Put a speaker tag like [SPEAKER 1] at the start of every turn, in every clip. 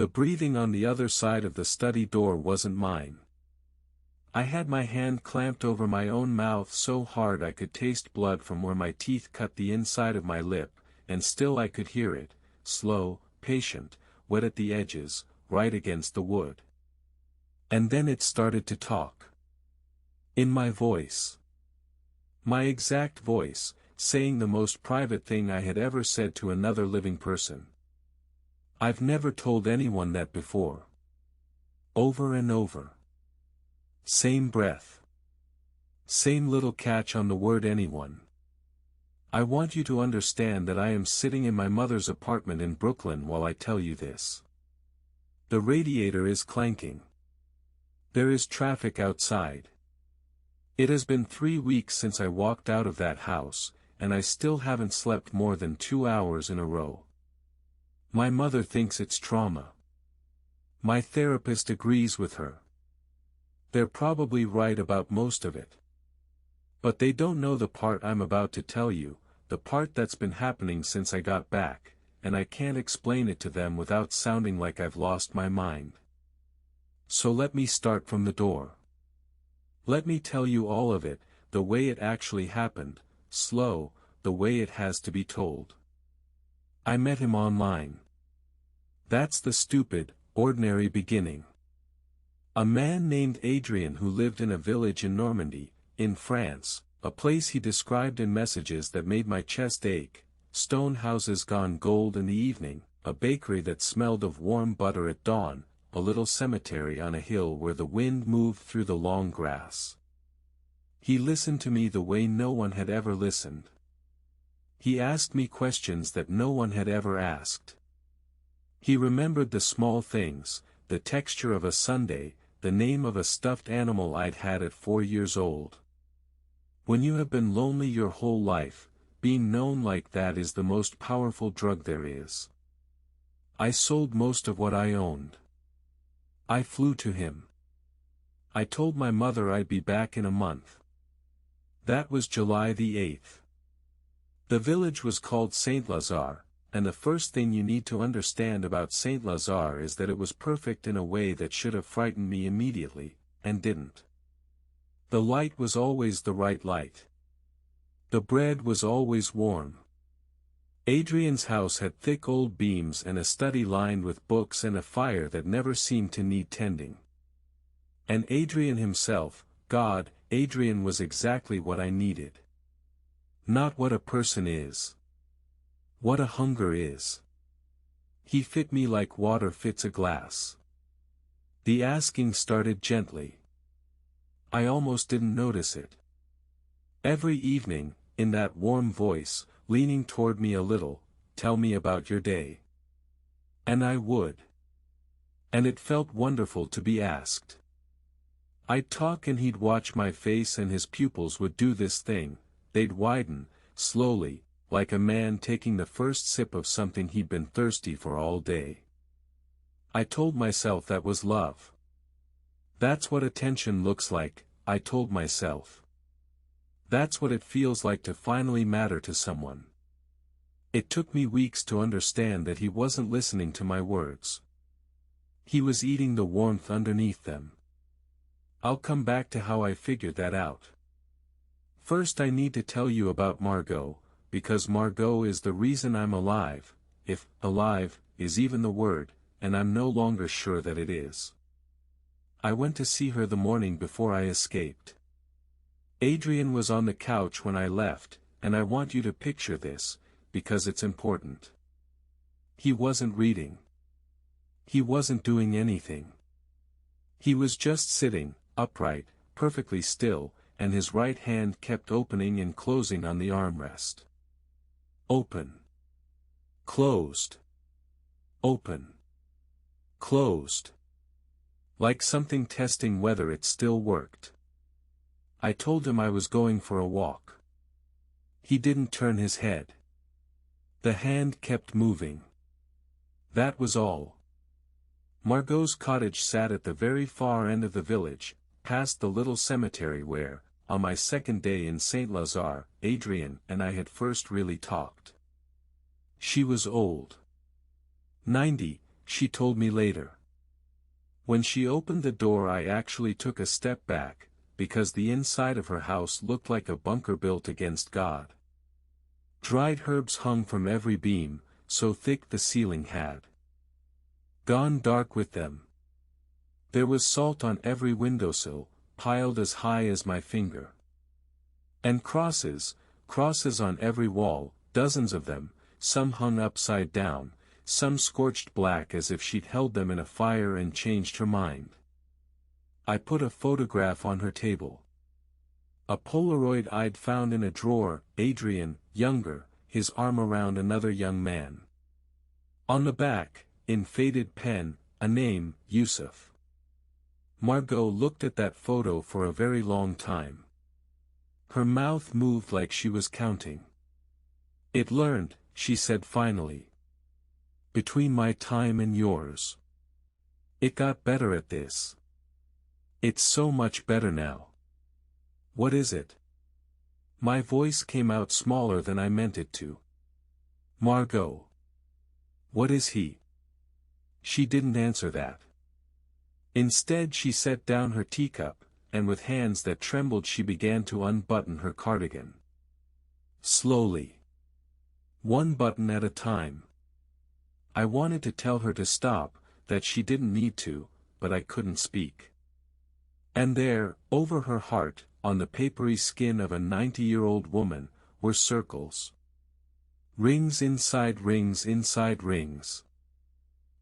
[SPEAKER 1] The breathing on the other side of the study door wasn't mine. I had my hand clamped over my own mouth so hard I could taste blood from where my teeth cut the inside of my lip, and still I could hear it, slow, patient, wet at the edges, right against the wood. And then it started to talk. In my voice. My exact voice, saying the most private thing I had ever said to another living person. I've never told anyone that before. Over and over. Same breath. Same little catch on the word anyone. I want you to understand that I am sitting in my mother's apartment in Brooklyn while I tell you this. The radiator is clanking. There is traffic outside. It has been 3 weeks since I walked out of that house, and I still haven't slept more than 2 hours in a row. My mother thinks it's trauma. My therapist agrees with her. They're probably right about most of it. But they don't know the part I'm about to tell you, the part that's been happening since I got back, and I can't explain it to them without sounding like I've lost my mind. So let me start from the door. Let me tell you all of it, the way it actually happened, slow, the way it has to be told. I met him online. That's the stupid, ordinary beginning. A man named Adrien who lived in a village in Normandy, in France, a place he described in messages that made my chest ache, stone houses gone gold in the evening, a bakery that smelled of warm butter at dawn, a little cemetery on a hill where the wind moved through the long grass. He listened to me the way no one had ever listened. He asked me questions that no one had ever asked. He remembered the small things, the texture of a sundae, the name of a stuffed animal I'd had at 4 years old. When you have been lonely your whole life, being known like that is the most powerful drug there is. I sold most of what I owned. I flew to him. I told my mother I'd be back in a month. That was July the 8th. The village was called Saint-Lazare, and the first thing you need to understand about Saint-Lazare is that it was perfect in a way that should have frightened me immediately, and didn't. The light was always the right light. The bread was always warm. Adrien's house had thick old beams and a study lined with books and a fire that never seemed to need tending. And Adrien himself, God, Adrien was exactly what I needed. Not what a person is. What a hunger is. He fit me like water fits a glass. The asking started gently. I almost didn't notice it. Every evening, in that warm voice, leaning toward me a little, tell me about your day. And I would. And it felt wonderful to be asked. I'd talk and he'd watch my face and his pupils would do this thing, they'd widen, slowly, like a man taking the first sip of something he'd been thirsty for all day. I told myself that was love. That's what attention looks like, I told myself. That's what it feels like to finally matter to someone. It took me weeks to understand that he wasn't listening to my words. He was eating the warmth underneath them. I'll come back to how I figured that out. First I need to tell you about Margot, because Margot is the reason I'm alive, if alive is even the word, and I'm no longer sure that it is. I went to see her the morning before I escaped. Adrien was on the couch when I left, and I want you to picture this, because it's important. He wasn't reading. He wasn't doing anything. He was just sitting, upright, perfectly still, and his right hand kept opening and closing on the armrest. Open. Closed. Open. Closed. Like something testing whether it still worked. I told him I was going for a walk. He didn't turn his head. The hand kept moving. That was all. Margot's cottage sat at the very far end of the village, past the little cemetery where, on my second day in Saint-Lazare, Adrien and I had first really talked. She was old. 90, she told me later. When she opened the door I actually took a step back, because the inside of her house looked like a bunker built against God. Dried herbs hung from every beam, so thick the ceiling had gone dark with them. There was salt on every windowsill, piled as high as my finger. And crosses on every wall, dozens of them, some hung upside down, some scorched black as if she'd held them in a fire and changed her mind. I put a photograph on her table. A Polaroid I'd found in a drawer, Adrian, younger, his arm around another young man. On the back, in faded pen, a name, Yusuf. Margot looked at that photo for a very long time. Her mouth moved like she was counting. It learned, she said finally. Between my time and yours. It got better at this. It's so much better now. What is it? My voice came out smaller than I meant it to. Margot. What is he? She didn't answer that. Instead she set down her teacup, and with hands that trembled she began to unbutton her cardigan. Slowly. One button at a time. I wanted to tell her to stop, that she didn't need to, but I couldn't speak. And there, over her heart, on the papery skin of a 90-year-old woman, were circles. Rings inside rings inside rings.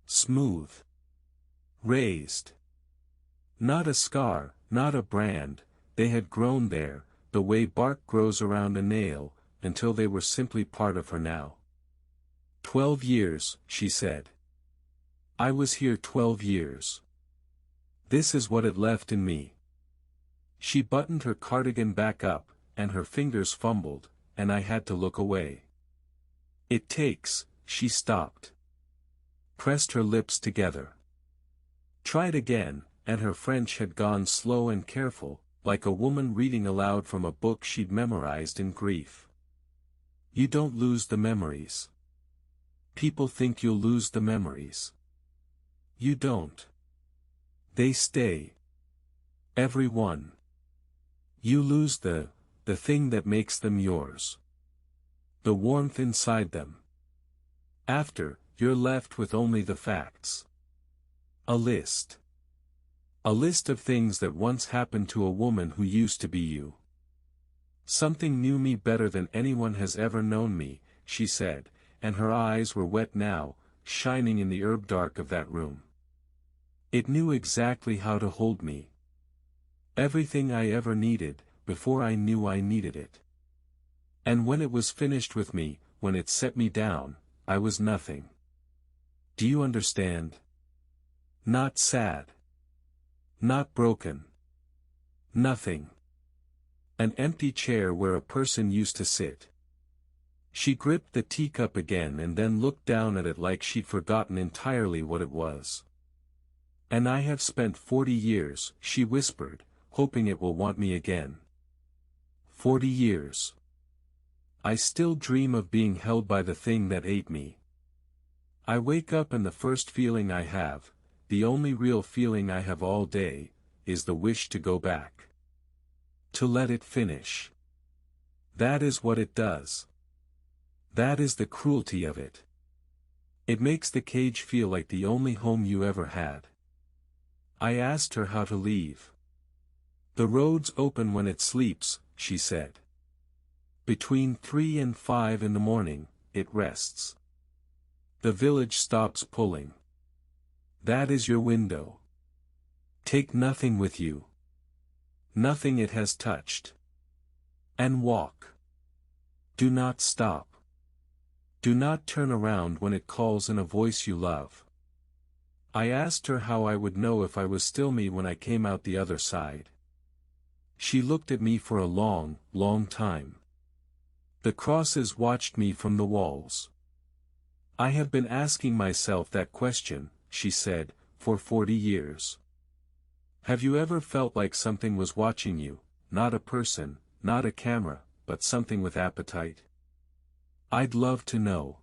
[SPEAKER 1] Smooth. Raised. Not a scar, not a brand, they had grown there, the way bark grows around a nail, until they were simply part of her now. 12 years, she said. I was here 12 years. This is what it left in me. She buttoned her cardigan back up, and her fingers fumbled, and I had to look away. It takes, she stopped. Pressed her lips together. Tried again, and her French had gone slow and careful, like a woman reading aloud from a book she'd memorized in grief. You don't lose the memories. People think you'll lose the memories. You don't. They stay. Every one. You lose the thing that makes them yours. The warmth inside them. After, you're left with only the facts. A list. A list of things that once happened to a woman who used to be you. Something knew me better than anyone has ever known me, she said, and her eyes were wet now, shining in the herb dark of that room. It knew exactly how to hold me. Everything I ever needed, before I knew I needed it. And when it was finished with me, when it set me down, I was nothing. Do you understand? Not sad. Not broken. Nothing. An empty chair where a person used to sit. She gripped the teacup again and then looked down at it like she'd forgotten entirely what it was. And I have spent 40 years, she whispered, hoping it will want me again. 40 years. I still dream of being held by the thing that ate me. I wake up and the first feeling I have, the only real feeling I have all day, is the wish to go back. To let it finish. That is what it does. That is the cruelty of it. It makes the cage feel like the only home you ever had. I asked her how to leave. The road's open when it sleeps, she said. Between 3 and 5 in the morning, it rests. The village stops pulling. That is your window. Take nothing with you. Nothing it has touched. And walk. Do not stop. Do not turn around when it calls in a voice you love. I asked her how I would know if I was still me when I came out the other side. She looked at me for a long, long time. The crosses watched me from the walls. I have been asking myself that question, she said, for 40 years. Have you ever felt like something was watching you, not a person, not a camera, but something with appetite? I'd love to know.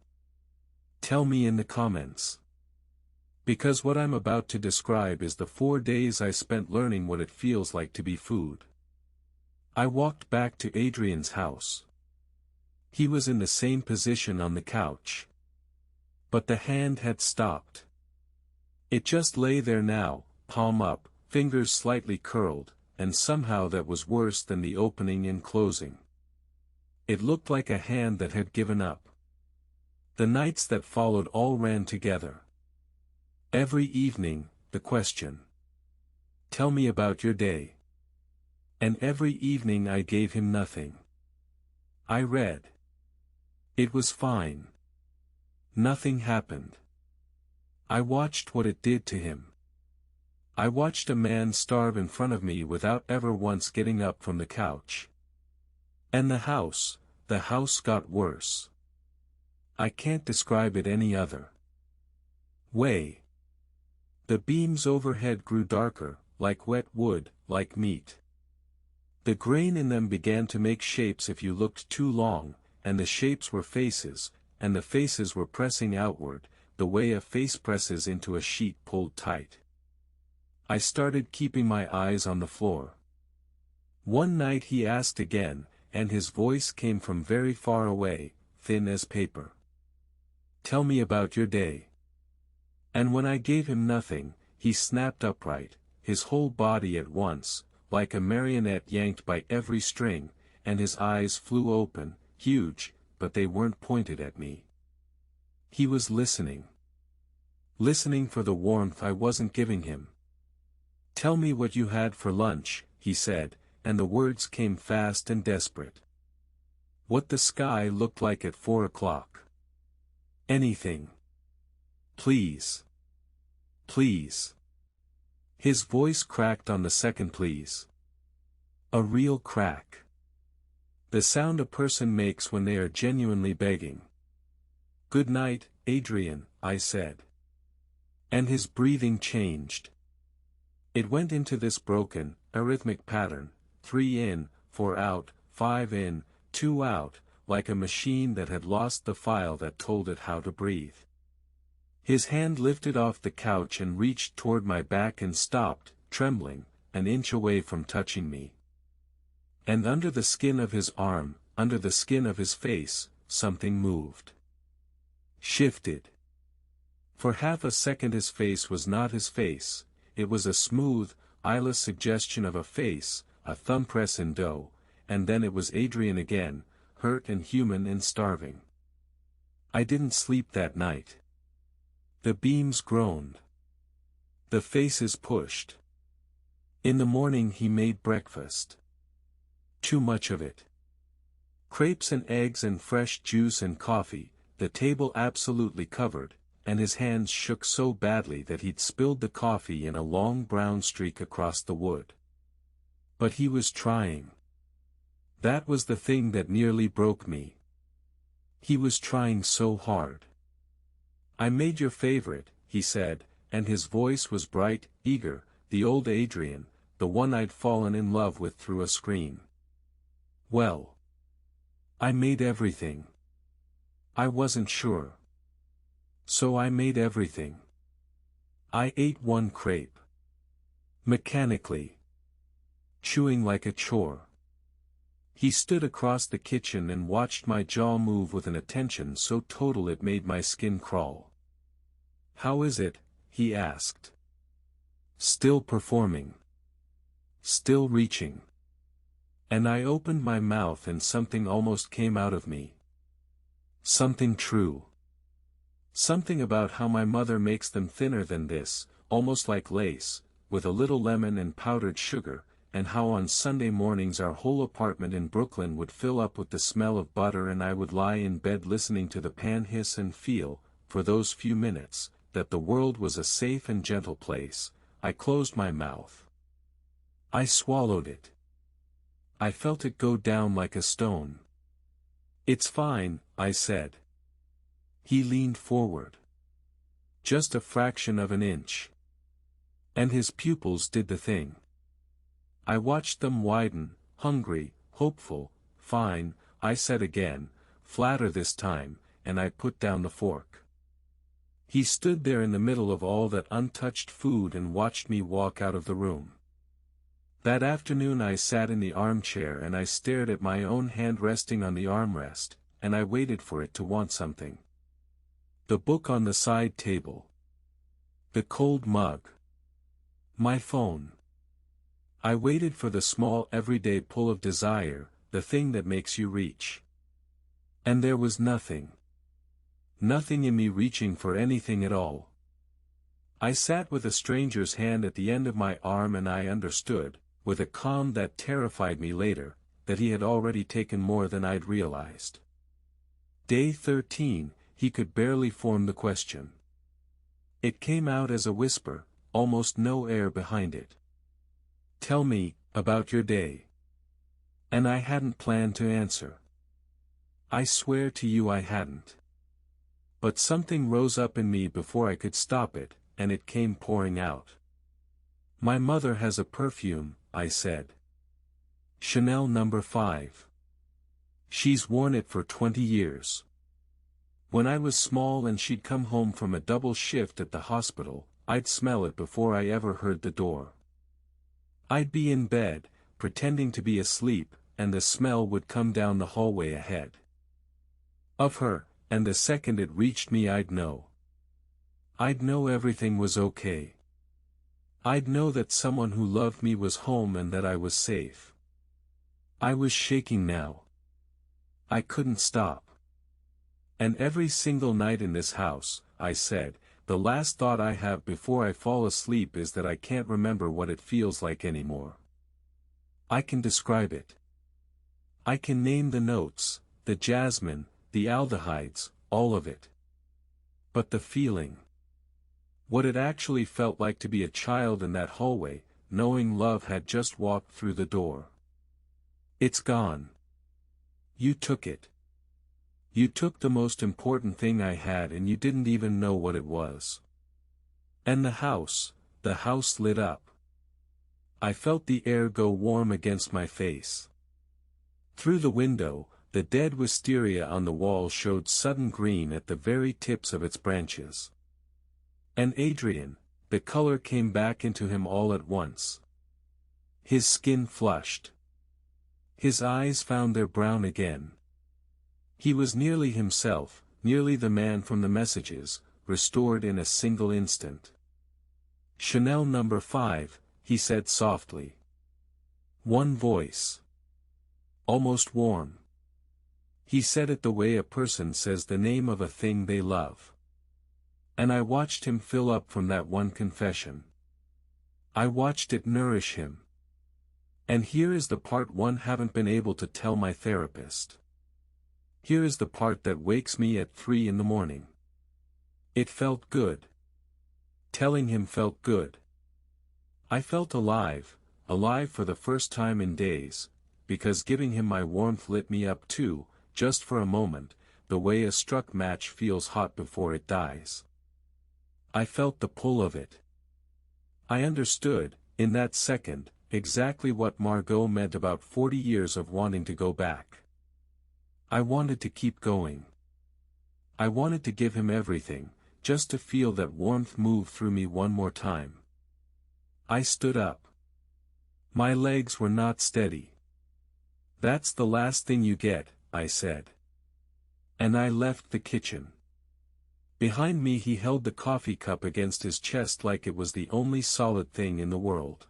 [SPEAKER 1] Tell me in the comments. Because what I'm about to describe is the 4 days I spent learning what it feels like to be food. I walked back to Adrian's house. He was in the same position on the couch. But the hand had stopped. It just lay there now, palm up, fingers slightly curled, and somehow that was worse than the opening and closing. It looked like a hand that had given up. The nights that followed all ran together. Every evening, the question. Tell me about your day. And every evening I gave him nothing. I read. It was fine. Nothing happened. I watched what it did to him. I watched a man starve in front of me without ever once getting up from the couch. And the house got worse. I can't describe it any other way. The beams overhead grew darker, like wet wood, like meat. The grain in them began to make shapes if you looked too long, and the shapes were faces, and the faces were pressing outward, the way a face presses into a sheet pulled tight. I started keeping my eyes on the floor. One night he asked again, and his voice came from very far away, thin as paper. Tell me about your day. And when I gave him nothing, he snapped upright, his whole body at once, like a marionette yanked by every string, and his eyes flew open, huge, but they weren't pointed at me. He was listening. Listening for the warmth I wasn't giving him. Tell me what you had for lunch, he said, and the words came fast and desperate. What the sky looked like at 4 o'clock. Anything. Please. Please. His voice cracked on the second please. A real crack. The sound a person makes when they are genuinely begging. Good night, Adrian, I said. And his breathing changed. It went into this broken, arrhythmic pattern, 3 in, 4 out, 5 in, 2 out, like a machine that had lost the file that told it how to breathe. His hand lifted off the couch and reached toward my back and stopped, trembling, an inch away from touching me. And under the skin of his arm, under the skin of his face, something moved. Shifted. For half a second his face was not his face, it was a smooth, eyeless suggestion of a face, a thumbpress in dough, and then it was Adrian again, hurt and human and starving. I didn't sleep that night. The beams groaned. The faces pushed. In the morning he made breakfast. Too much of it. Crepes and eggs and fresh juice and coffee, the table absolutely covered, and his hands shook so badly that he'd spilled the coffee in a long brown streak across the wood. But he was trying. That was the thing that nearly broke me. He was trying so hard. I made your favorite, he said, and his voice was bright, eager, the old Adrian, the one I'd fallen in love with through a screen. Well. I made everything. I wasn't sure. So I made everything. I ate one crepe. Mechanically. Chewing like a chore. He stood across the kitchen and watched my jaw move with an attention so total it made my skin crawl. How is it? He asked. Still performing. Still reaching. And I opened my mouth and something almost came out of me. Something true. Something about how my mother makes them thinner than this, almost like lace, with a little lemon and powdered sugar, and how on Sunday mornings our whole apartment in Brooklyn would fill up with the smell of butter and I would lie in bed listening to the pan hiss and feel, for those few minutes, that the world was a safe and gentle place. I closed my mouth. I swallowed it. I felt it go down like a stone. It's fine, I said. He leaned forward. Just a fraction of an inch. And his pupils did the thing. I watched them widen, hungry, hopeful. Fine, I said again, flatter this time, and I put down the fork. He stood there in the middle of all that untouched food and watched me walk out of the room. That afternoon I sat in the armchair and I stared at my own hand resting on the armrest, and I waited for it to want something. The book on the side table. The cold mug. My phone. I waited for the small everyday pull of desire, the thing that makes you reach. And there was nothing. Nothing in me reaching for anything at all. I sat with a stranger's hand at the end of my arm and I understood, with a calm that terrified me later, that he had already taken more than I'd realized. Day 13, he could barely form the question. It came out as a whisper, almost no air behind it. Tell me, about your day. And I hadn't planned to answer. I swear to you I hadn't. But something rose up in me before I could stop it, and it came pouring out. My mother has a perfume, I said. Chanel No. 5. She's worn it for 20 years. When I was small and she'd come home from a double shift at the hospital, I'd smell it before I ever heard the door. I'd be in bed, pretending to be asleep, and the smell would come down the hallway ahead of her, and the second it reached me I'd know. I'd know everything was okay. I'd know that someone who loved me was home and that I was safe. I was shaking now. I couldn't stop. And every single night in this house, I said, the last thought I have before I fall asleep is that I can't remember what it feels like anymore. I can describe it. I can name the notes, the jasmine, the aldehydes, all of it. But the feeling. What it actually felt like to be a child in that hallway, knowing love had just walked through the door. It's gone. You took it. You took the most important thing I had and you didn't even know what it was. And the house lit up. I felt the air go warm against my face. Through the window, the dead wisteria on the wall showed sudden green at the very tips of its branches. And Adrian, the color came back into him all at once. His skin flushed. His eyes found their brown again. He was nearly himself, nearly the man from the messages, restored in a single instant. Chanel No. 5, he said softly. One voice. Almost warm. He said it the way a person says the name of a thing they love. And I watched him fill up from that one confession. I watched it nourish him. And here is the part one haven't been able to tell my therapist. Here is the part that wakes me at 3 in the morning. It felt good. Telling him felt good. I felt alive, alive for the first time in days, because giving him my warmth lit me up too, just for a moment, the way a struck match feels hot before it dies. I felt the pull of it. I understood, in that second, exactly what Margot meant about 40 years of wanting to go back. I wanted to keep going. I wanted to give him everything, just to feel that warmth move through me one more time. I stood up. My legs were not steady. That's the last thing you get, I said. And I left the kitchen. Behind me he held the coffee cup against his chest like it was the only solid thing in the world.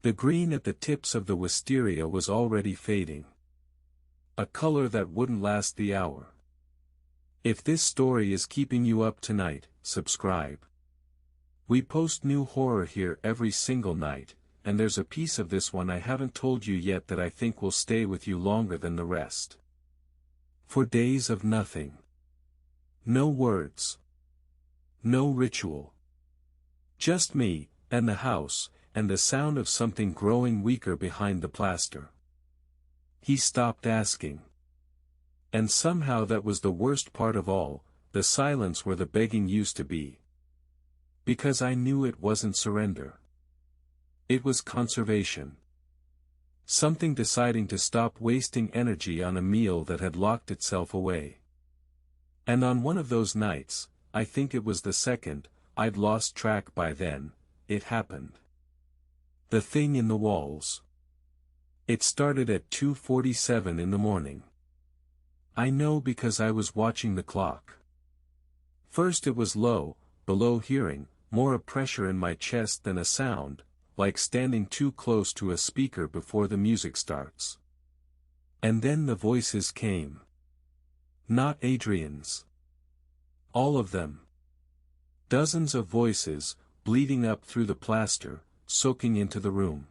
[SPEAKER 1] The green at the tips of the wisteria was already fading. A color that wouldn't last the hour. If this story is keeping you up tonight, subscribe. We post new horror here every single night, and there's a piece of this one I haven't told you yet that I think will stay with you longer than the rest. For days of nothing. No words. No ritual. Just me, and the house, and the sound of something growing weaker behind the plaster. He stopped asking. And somehow that was the worst part of all, the silence where the begging used to be. Because I knew it wasn't surrender. It was conservation. Something deciding to stop wasting energy on a meal that had locked itself away. And on one of those nights, I think it was the second, I'd lost track by then, it happened. The thing in the walls. It started at 2:47 in the morning. I know because I was watching the clock. First it was low, below hearing, more a pressure in my chest than a sound, like standing too close to a speaker before the music starts. And then the voices came. Not Adrian's. All of them. Dozens of voices, bleeding up through the plaster, soaking into the room.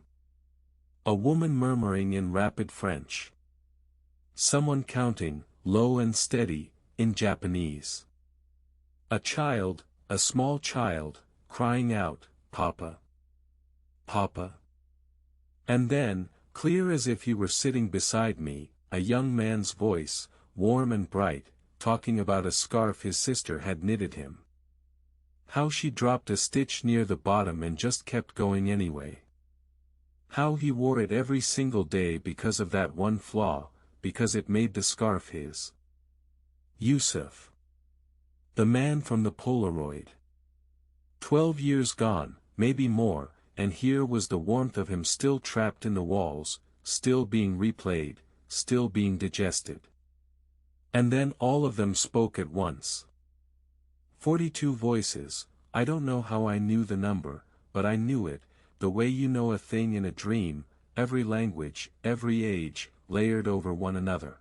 [SPEAKER 1] A woman murmuring in rapid French. Someone counting, low and steady, in Japanese. A child, a small child, crying out, "Papa! Papa!" And then, clear as if he were sitting beside me, a young man's voice, warm and bright, talking about a scarf his sister had knitted him. How she dropped a stitch near the bottom and just kept going anyway. How he wore it every single day because of that one flaw, because it made the scarf his. Yusuf. The man from the Polaroid. 12 years gone, maybe more, and here was the warmth of him still trapped in the walls, still being replayed, still being digested. And then all of them spoke at once. 42 voices. I don't know how I knew the number, but I knew it, the way you know a thing in a dream, every language, every age, layered over one another.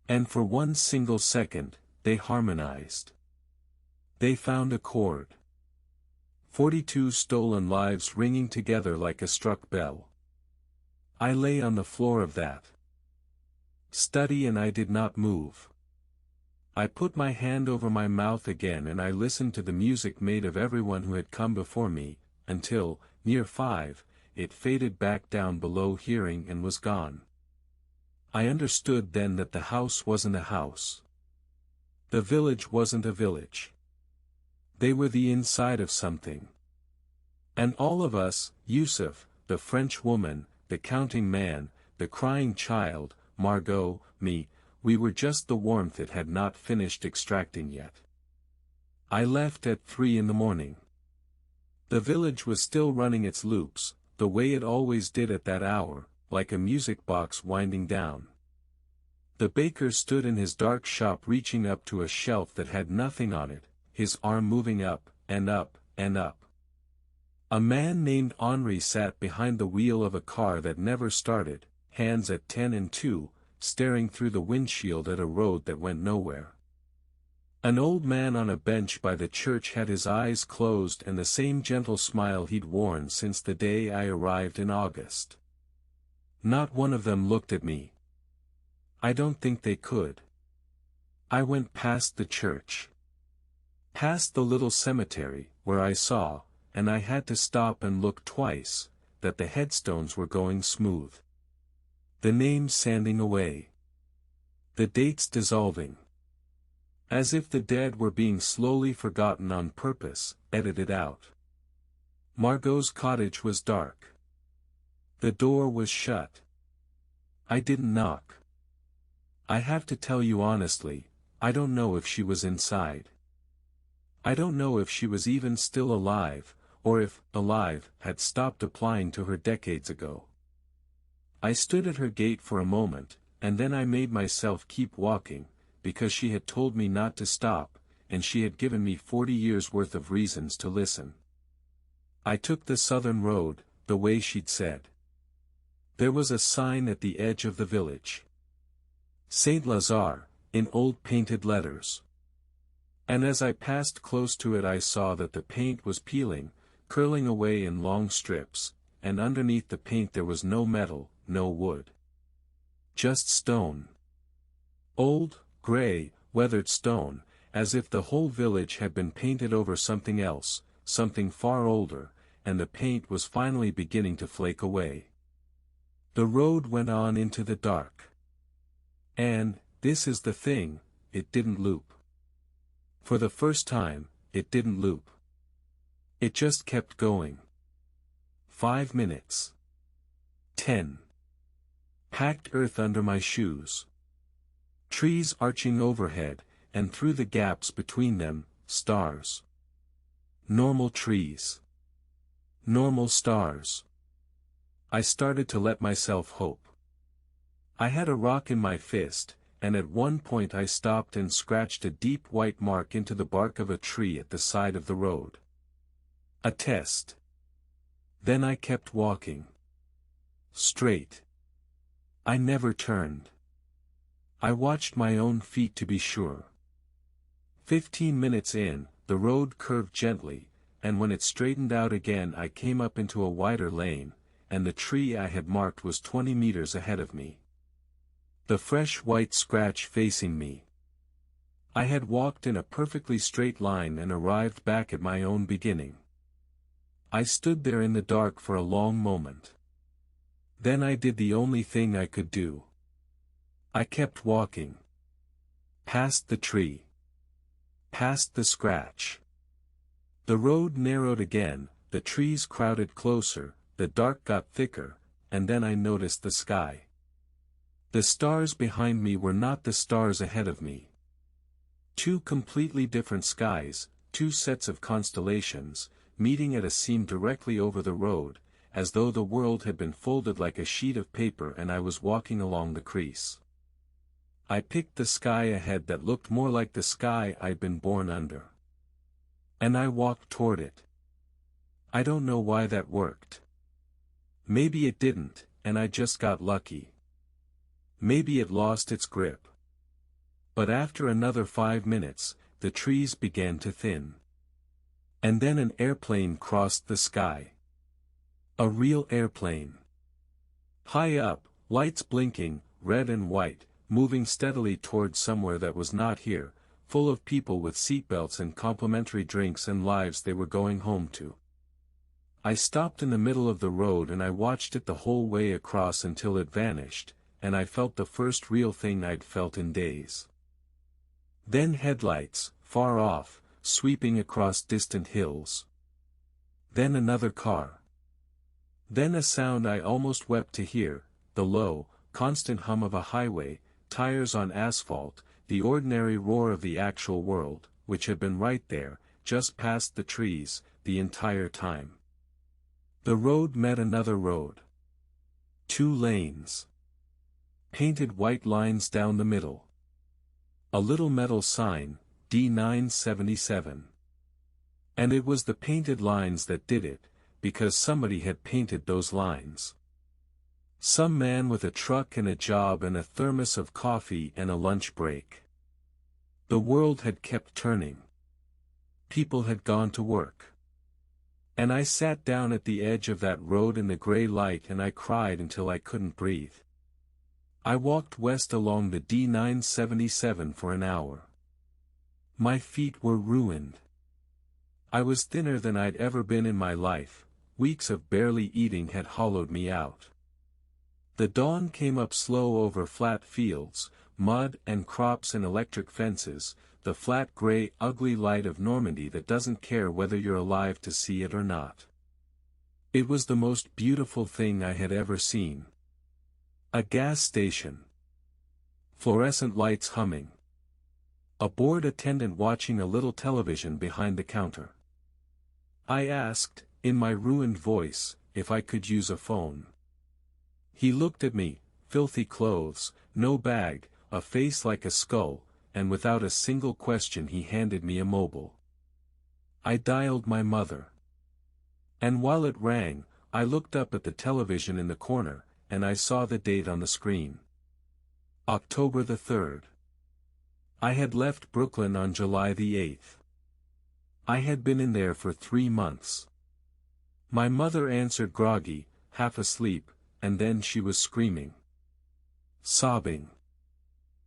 [SPEAKER 1] And for one single second, they harmonized. They found a chord. 42 stolen lives ringing together like a struck bell. I lay on the floor of that study and I did not move. I put my hand over my mouth again and I listened to the music made of everyone who had come before me, until, near 5, it faded back down below hearing and was gone. I understood then that the house wasn't a house. The village wasn't a village. They were the inside of something. And all of us, Yusuf, the French woman, the counting man, the crying child, Margot, me, we were just the warmth it had not finished extracting yet. I left at 3 in the morning. The village was still running its loops, the way it always did at that hour, like a music box winding down. The baker stood in his dark shop reaching up to a shelf that had nothing on it, his arm moving up, and up, and up. A man named Henri sat behind the wheel of a car that never started, hands at 10 and 2, staring through the windshield at a road that went nowhere. An old man on a bench by the church had his eyes closed and the same gentle smile he'd worn since the day I arrived in August. Not one of them looked at me. I don't think they could. I went past the church. Past the little cemetery, where I saw, and I had to stop and look twice, that the headstones were going smooth. The names sanding away. The dates dissolving. As if the dead were being slowly forgotten on purpose, edited out. Margot's cottage was dark. The door was shut. I didn't knock. I have to tell you honestly, I don't know if she was inside. I don't know if she was even still alive, or if, alive, had stopped applying to her decades ago. I stood at her gate for a moment, and then I made myself keep walking, because she had told me not to stop, and she had given me 40 years' worth of reasons to listen. I took the southern road, the way she'd said. There was a sign at the edge of the village. Saint Lazare, in old painted letters. And as I passed close to it I saw that the paint was peeling, curling away in long strips, and underneath the paint there was no metal, no wood. Just stone. Old, gray, weathered stone, as if the whole village had been painted over something else, something far older, and the paint was finally beginning to flake away. The road went on into the dark. And, this is the thing, it didn't loop. For the first time, it didn't loop. It just kept going. 5 minutes. 10. Packed earth under my shoes. Trees arching overhead, and through the gaps between them, stars. Normal trees. Normal stars. I started to let myself hope. I had a rock in my fist, and at one point I stopped and scratched a deep white mark into the bark of a tree at the side of the road. A test. Then I kept walking. Straight. I never turned. I watched my own feet to be sure. 15 minutes in, the road curved gently, and when it straightened out again I came up into a wider lane, and the tree I had marked was 20 meters ahead of me. The fresh white scratch facing me. I had walked in a perfectly straight line and arrived back at my own beginning. I stood there in the dark for a long moment. Then I did the only thing I could do. I kept walking. Past the tree. Past the scratch. The road narrowed again, the trees crowded closer, the dark got thicker, and then I noticed the sky. The stars behind me were not the stars ahead of me. Two completely different skies, two sets of constellations, meeting at a seam directly over the road, as though the world had been folded like a sheet of paper and I was walking along the crease. I picked the sky ahead that looked more like the sky I'd been born under. And I walked toward it. I don't know why that worked. Maybe it didn't, and I just got lucky. Maybe it lost its grip. But after another 5 minutes, the trees began to thin. And then an airplane crossed the sky. A real airplane. High up, lights blinking, red and white, moving steadily toward somewhere that was not here, full of people with seatbelts and complimentary drinks and lives they were going home to. I stopped in the middle of the road and I watched it the whole way across until it vanished, and I felt the first real thing I'd felt in days. Then headlights, far off, sweeping across distant hills. Then another car. Then a sound I almost wept to hear, the low, constant hum of a highway, tires on asphalt, the ordinary roar of the actual world, which had been right there, just past the trees, the entire time. The road met another road. 2 lanes. Painted white lines down the middle. A little metal sign, D977. And it was the painted lines that did it, because somebody had painted those lines. Some man with a truck and a job and a thermos of coffee and a lunch break. The world had kept turning. People had gone to work. And I sat down at the edge of that road in the gray light and I cried until I couldn't breathe. I walked west along the D977 for an hour. My feet were ruined. I was thinner than I'd ever been in my life, weeks of barely eating had hollowed me out. The dawn came up slow over flat fields, mud and crops and electric fences, the flat gray ugly light of Normandy that doesn't care whether you're alive to see it or not. It was the most beautiful thing I had ever seen. A gas station. Fluorescent lights humming. A bored attendant watching a little television behind the counter. I asked, in my ruined voice, if I could use a phone. He looked at me, filthy clothes, no bag, a face like a skull, and without a single question he handed me a mobile. I dialed my mother. And while it rang, I looked up at the television in the corner, and I saw the date on the screen. October the 3rd. I had left Brooklyn on July the 8th. I had been in there for 3 months. My mother answered groggy, half asleep, and then she was screaming. Sobbing.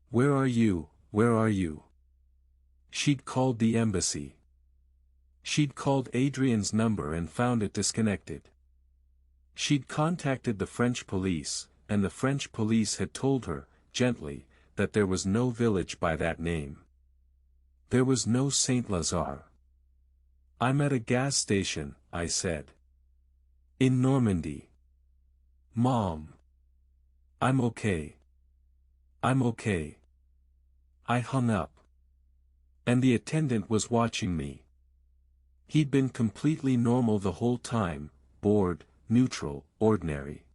[SPEAKER 1] Where are you, where are you? She'd called the embassy. She'd called Adrian's number and found it disconnected. She'd contacted the French police, and the French police had told her, gently, that there was no village by that name. There was no Saint Lazare. I'm at a gas station, I said. In Normandy. Mom. I'm okay. I'm okay. I hung up. And the attendant was watching me. He'd been completely normal the whole time, bored, neutral, ordinary.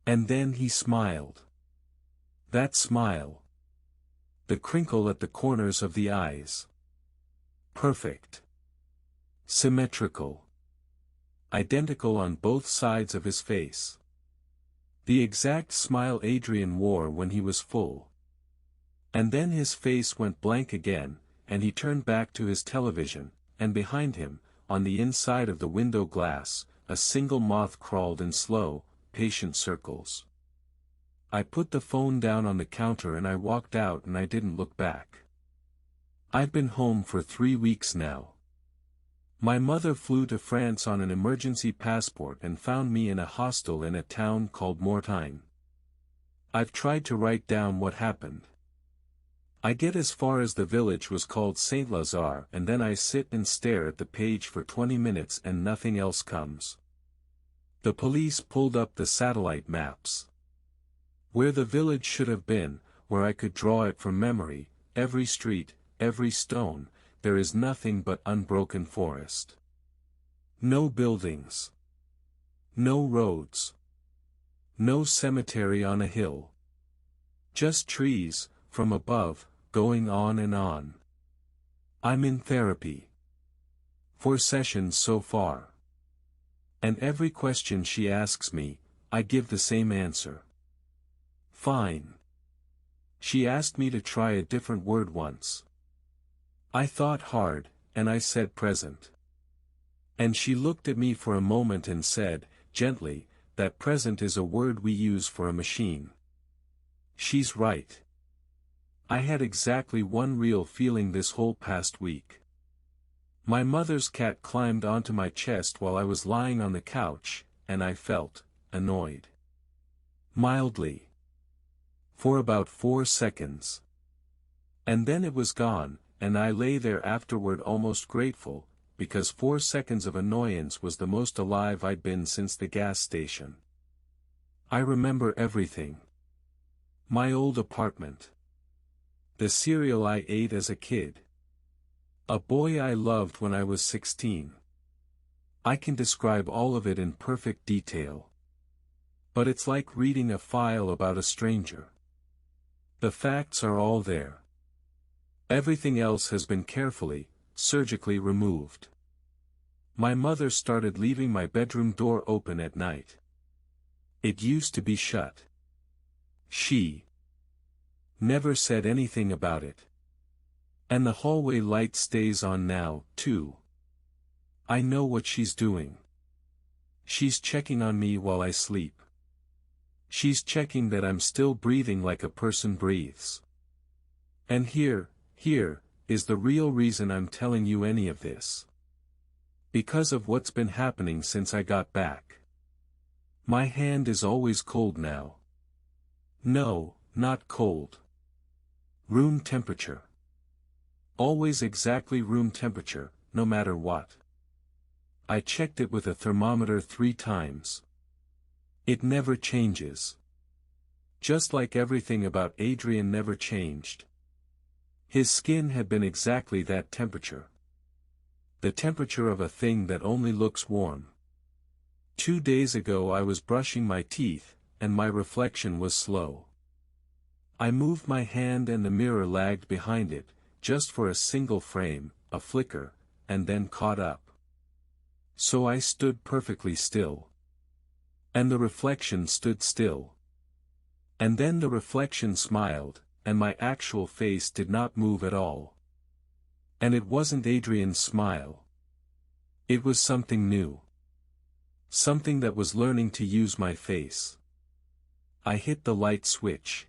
[SPEAKER 1] And then he smiled. That smile. The crinkle at the corners of the eyes. Perfect. Symmetrical. Identical on both sides of his face. The exact smile Adrian wore when he was full. And then his face went blank again, and he turned back to his television, and behind him, on the inside of the window glass, a single moth crawled in slow, patient circles. I put the phone down on the counter and I walked out and I didn't look back. I've been home for 3 weeks now. My mother flew to France on an emergency passport and found me in a hostel in a town called Mortagne. I've tried to write down what happened. I get as far as the village was called Saint-Lazare and then I sit and stare at the page for 20 minutes and nothing else comes. The police pulled up the satellite maps. Where the village should have been, where I could draw it from memory, every street, every stone, there is nothing but unbroken forest. No buildings. No roads. No cemetery on a hill. Just trees, from above, going on and on. I'm in therapy. 4 sessions so far. And every question she asks me, I give the same answer. Fine. She asked me to try a different word once. I thought hard, and I said present. And she looked at me for a moment and said, gently, that present is a word we use for a machine. She's right. I had exactly one real feeling this whole past week. My mother's cat climbed onto my chest while I was lying on the couch, and I felt annoyed. Mildly. For about 4 seconds. And then it was gone, and I lay there afterward almost grateful, because 4 seconds of annoyance was the most alive I'd been since the gas station. I remember everything. My old apartment. The cereal I ate as a kid. A boy I loved when I was 16. I can describe all of it in perfect detail. But it's like reading a file about a stranger. The facts are all there. Everything else has been carefully, surgically removed. My mother started leaving my bedroom door open at night. It used to be shut. She never said anything about it. And the hallway light stays on now, too. I know what she's doing. She's checking on me while I sleep. She's checking that I'm still breathing like a person breathes. And here is the real reason I'm telling you any of this. Because of what's been happening since I got back. My hand is always cold now. No, not cold. Room temperature. Always exactly room temperature, no matter what. I checked it with a thermometer 3 times. It never changes. Just like everything about Adrian never changed. His skin had been exactly that temperature. The temperature of a thing that only looks warm. 2 days ago I was brushing my teeth, and my reflection was slow. I moved my hand and the mirror lagged behind it, just for a single frame, a flicker, and then caught up. So I stood perfectly still. And the reflection stood still. And then the reflection smiled, and my actual face did not move at all. And it wasn't Adrian's smile. It was something new. Something that was learning to use my face. I hit the light switch.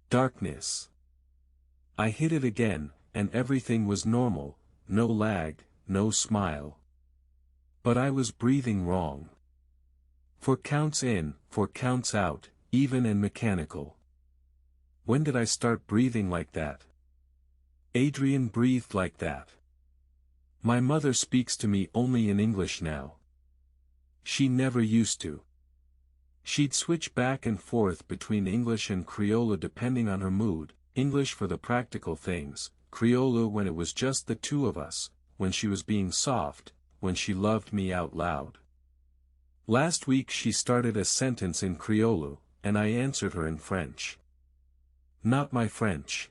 [SPEAKER 1] Darkness. I hit it again, and everything was normal, no lag, no smile. But I was breathing wrong. 4 counts in, 4 counts out, even and mechanical. When did I start breathing like that? Adrian breathed like that. My mother speaks to me only in English now. She never used to. She'd switch back and forth between English and Creole depending on her mood, English for the practical things, Criollo when it was just the two of us, when she was being soft, when she loved me out loud. Last week she started a sentence in Criollo, and I answered her in French. Not my French.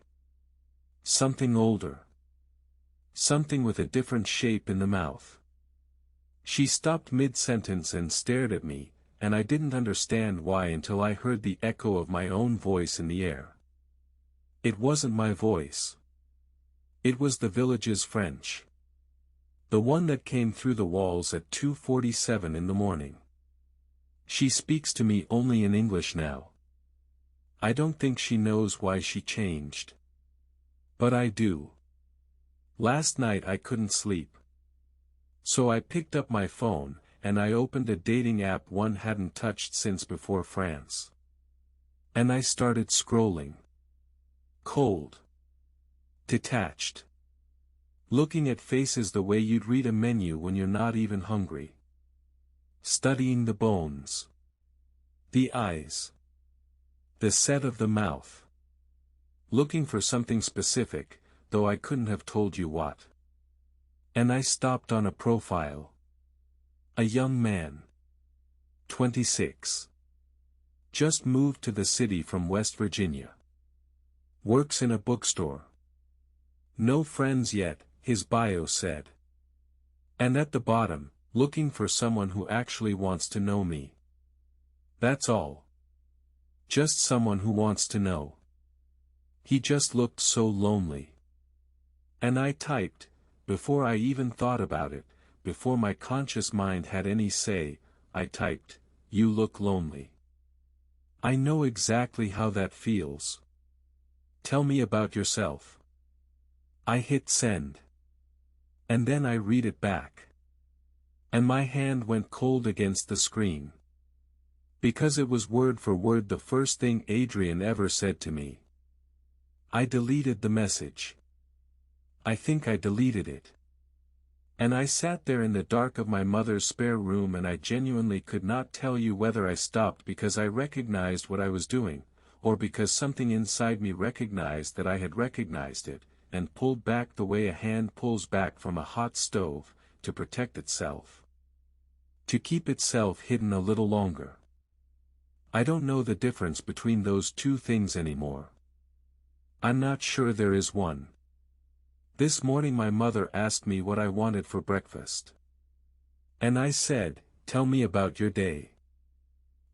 [SPEAKER 1] Something older. Something with a different shape in the mouth. She stopped mid-sentence and stared at me, and I didn't understand why until I heard the echo of my own voice in the air. It wasn't my voice. It was the village's French. The one that came through the walls at 2:47 in the morning. She speaks to me only in English now. I don't think she knows why she changed. But I do. Last night I couldn't sleep. So I picked up my phone, and I opened a dating app one hadn't touched since before France. And I started scrolling. Cold. Detached. Looking at faces the way you'd read a menu when you're not even hungry. Studying the bones. The eyes. The set of the mouth. Looking for something specific, though I couldn't have told you what. And I stopped on a profile. A young man. 26. Just moved to the city from West Virginia. Works in a bookstore. No friends yet, his bio said. And at the bottom, looking for someone who actually wants to know me. That's all. Just someone who wants to know. He just looked so lonely. And I typed, before I even thought about it, before my conscious mind had any say, I typed, "You look lonely." I know exactly how that feels. Tell me about yourself. I hit send. And then I read it back. And my hand went cold against the screen. Because it was word for word the first thing Adrian ever said to me. I deleted the message. I think I deleted it. And I sat there in the dark of my mother's spare room and I genuinely could not tell you whether I stopped because I recognized what I was doing, or because something inside me recognized that I had recognized it, and pulled back the way a hand pulls back from a hot stove, to protect itself. To keep itself hidden a little longer. I don't know the difference between those two things anymore. I'm not sure there is one. This morning my mother asked me what I wanted for breakfast. And I said, "Tell me about your day."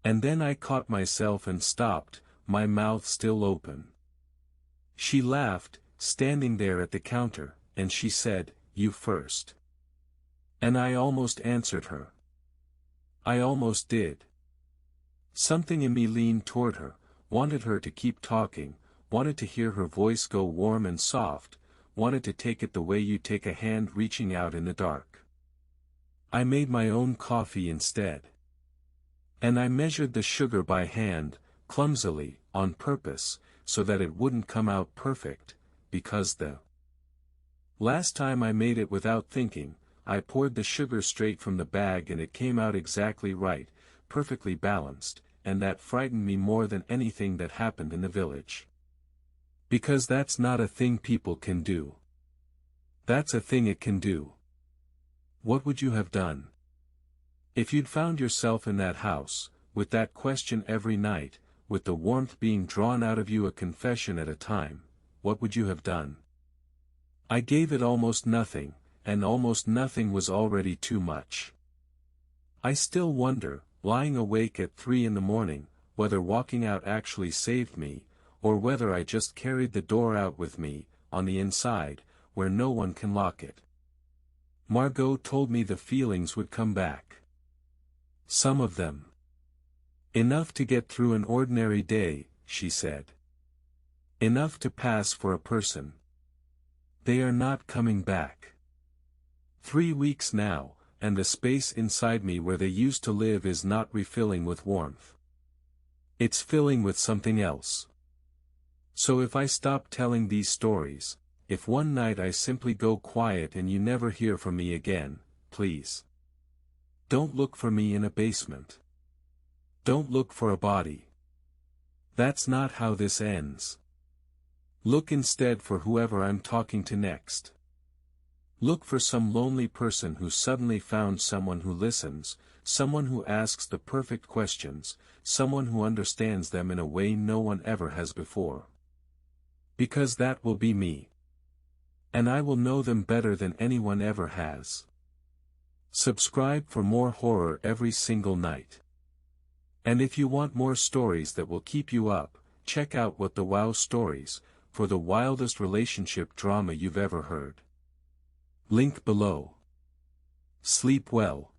[SPEAKER 1] And then I caught myself and stopped, my mouth still open. She laughed, standing there at the counter, and she said, "You first." And I almost answered her. I almost did. Something in me leaned toward her, wanted her to keep talking, wanted to hear her voice go warm and soft, wanted to take it the way you take a hand reaching out in the dark. I made my own coffee instead. And I measured the sugar by hand, clumsily, on purpose, so that it wouldn't come out perfect, because the last time I made it without thinking, I poured the sugar straight from the bag and it came out exactly right, perfectly balanced, and that frightened me more than anything that happened in the village. Because that's not a thing people can do. That's a thing it can do. What would you have done? If you'd found yourself in that house, with that question every night, with the warmth being drawn out of you a confession at a time, what would you have done? I gave it almost nothing, and almost nothing was already too much. I still wonder, lying awake at 3 in the morning, whether walking out actually saved me, or whether I just carried the door out with me, on the inside, where no one can lock it. Margot told me the feelings would come back. Some of them. Enough to get through an ordinary day, she said. Enough to pass for a person. They are not coming back. 3 weeks now, and the space inside me where they used to live is not refilling with warmth. It's filling with something else. So if I stop telling these stories, if one night I simply go quiet and you never hear from me again, please. Don't look for me in a basement. Don't look for a body. That's not how this ends. Look instead for whoever I'm talking to next. Look for some lonely person who suddenly found someone who listens, someone who asks the perfect questions, someone who understands them in a way no one ever has before. Because that will be me. And I will know them better than anyone ever has. Subscribe for more horror every single night. And if you want more stories that will keep you up, check out What the Wow Stories, for the wildest relationship drama you've ever heard. Link below. Sleep well.